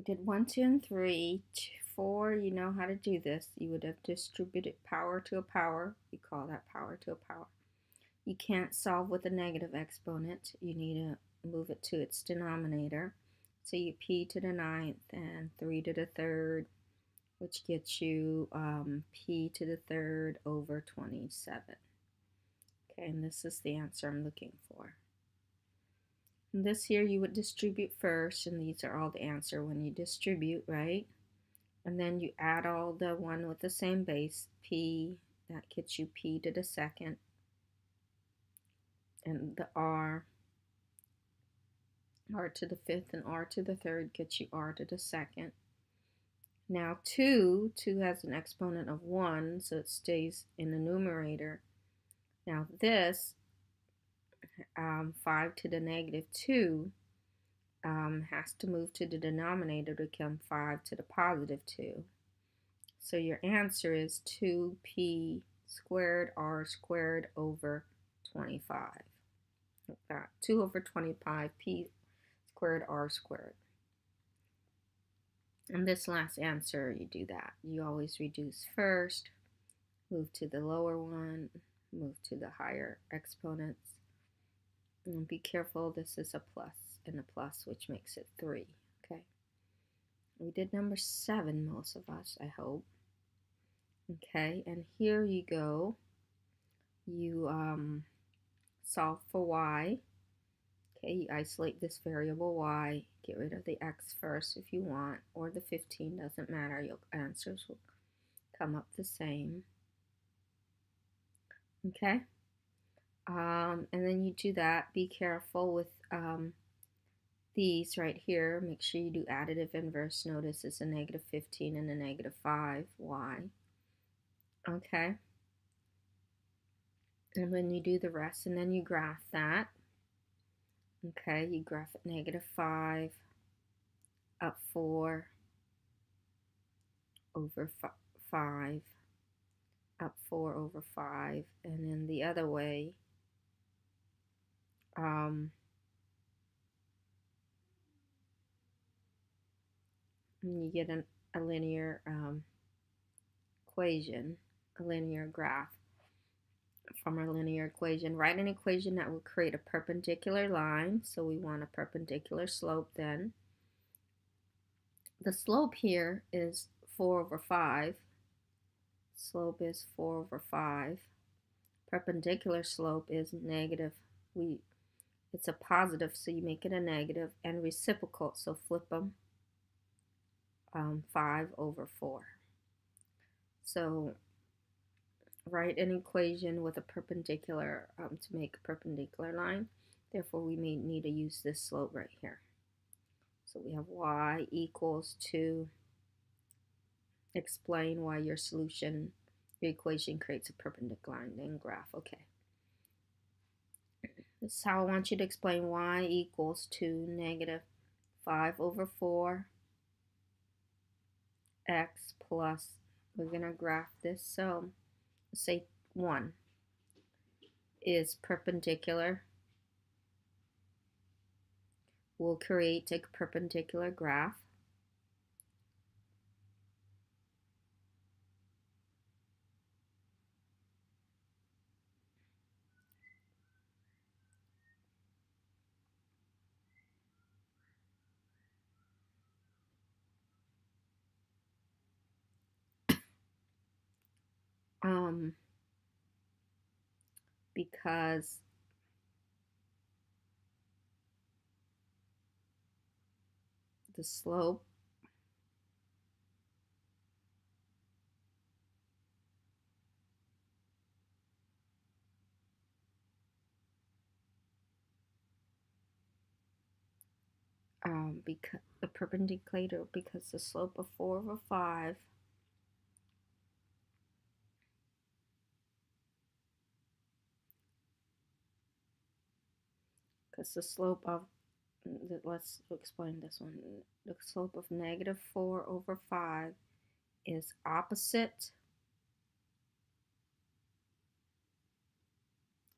We did 1, 2, and 3. 4, you know how to do this. You would have distributed power to a power. We call that power to a power. You can't solve with a negative exponent. You need to move it to its denominator. So you p to the ninth and 3 to the third, which gets you p to the third over 27. Okay, and this is the answer I'm looking for. And this here you would distribute first, and these are all the answer when you distribute, right? And then you add all the one with the same base, p, that gets you p to the second, and the r to the fifth, and r to the third gets you r to the second. Now 2 has an exponent of 1, so it stays in the numerator. Now this 5 to the negative 2 has to move to the denominator to become 5 to the positive 2. So your answer is 2p squared r squared over 25. Like that. 2 over 25 p squared r squared. And this last answer, you do that. You always reduce first, move to the lower one, move to the higher exponents. And be careful, this is a plus and a plus, which makes it 3. Okay. We did number 7, most of us, I hope. Okay, and here you go. You solve for y. Okay, you isolate this variable y. Get rid of the x first if you want, or the 15, doesn't matter. Your answers will come up the same. Okay, and then you do that. Be careful with these right here. Make sure you do additive inverse. Notice it's a negative 15 and a negative 5y. Okay. And then you do the rest, and then you graph that. Okay, you graph it negative 5, up 4, over 5, up 4 over 5, and then the other way, you get a linear equation, a linear graph from a linear equation. Write an equation that will create a perpendicular line, so we want a perpendicular slope then. The slope here is 4 over 5. Slope is 4 over 5. Perpendicular slope is negative. It's a positive, so you make it a negative, and reciprocal, so flip them. 5 over 4. So write an equation with a perpendicular to make a perpendicular line. Therefore, we may need to use this slope right here. So we have y equals to explain why your equation creates a perpendicular line, then graph. Okay. This is how I want you to explain y equals to negative 5 over 4 x plus, we're going to graph this, so say 1 is perpendicular. We'll create a perpendicular graph. Because the slope because the perpendicular, because the slope of 4 over 5 because the slope of, let's explain this one. The slope of negative 4 over 5 is opposite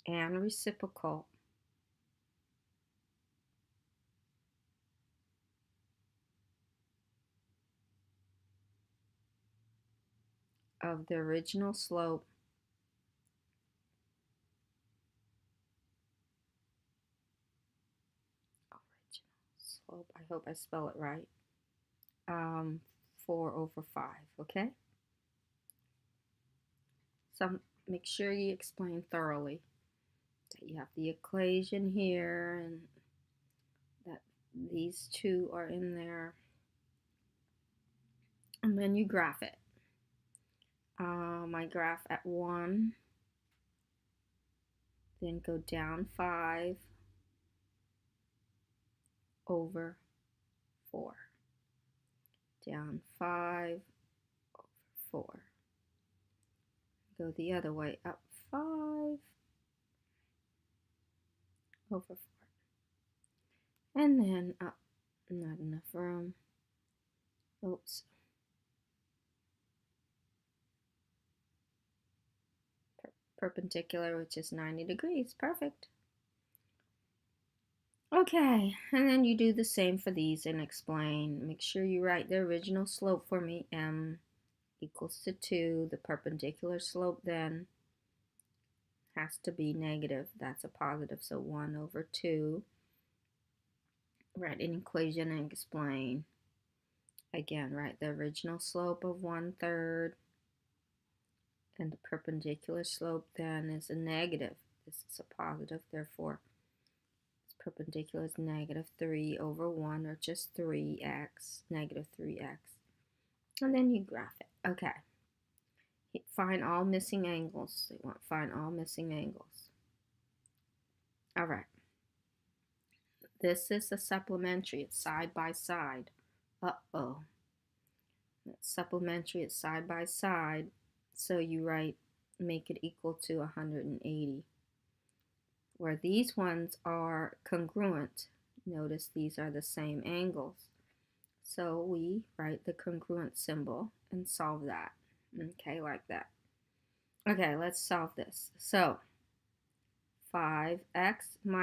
and reciprocal of the original slope I hope I spell it right, 4 over 5, okay? So make sure you explain thoroughly that you have the equation here and that these two are in there. And then you graph it. I graph at 1, then go down 5 over 4. Down 5 over 4. Go the other way, up 5 over 4. And then up, not enough room. Oops. Perpendicular, which is 90 degrees. Perfect. Okay, and then you do the same for these and explain. Make sure you write the original slope for me, m equals to 2. The perpendicular slope then has to be negative. That's a positive, so 1 over 2. Write an equation and explain. Again, write the original slope of 1/3. And the perpendicular slope then is a negative. This is a positive, therefore its perpendicular is negative 3 over 1, or just 3x, negative 3x. And then you graph it. Okay. Find all missing angles. So you want to find all missing angles. All right. This is a supplementary. It's side by side. Uh-oh. It's supplementary. It's side by side. So you write, make it equal to 180. Where these ones are congruent, notice these are the same angles. So we write the congruent symbol and solve that. Okay, like that. Okay, let's solve this. So 5x minus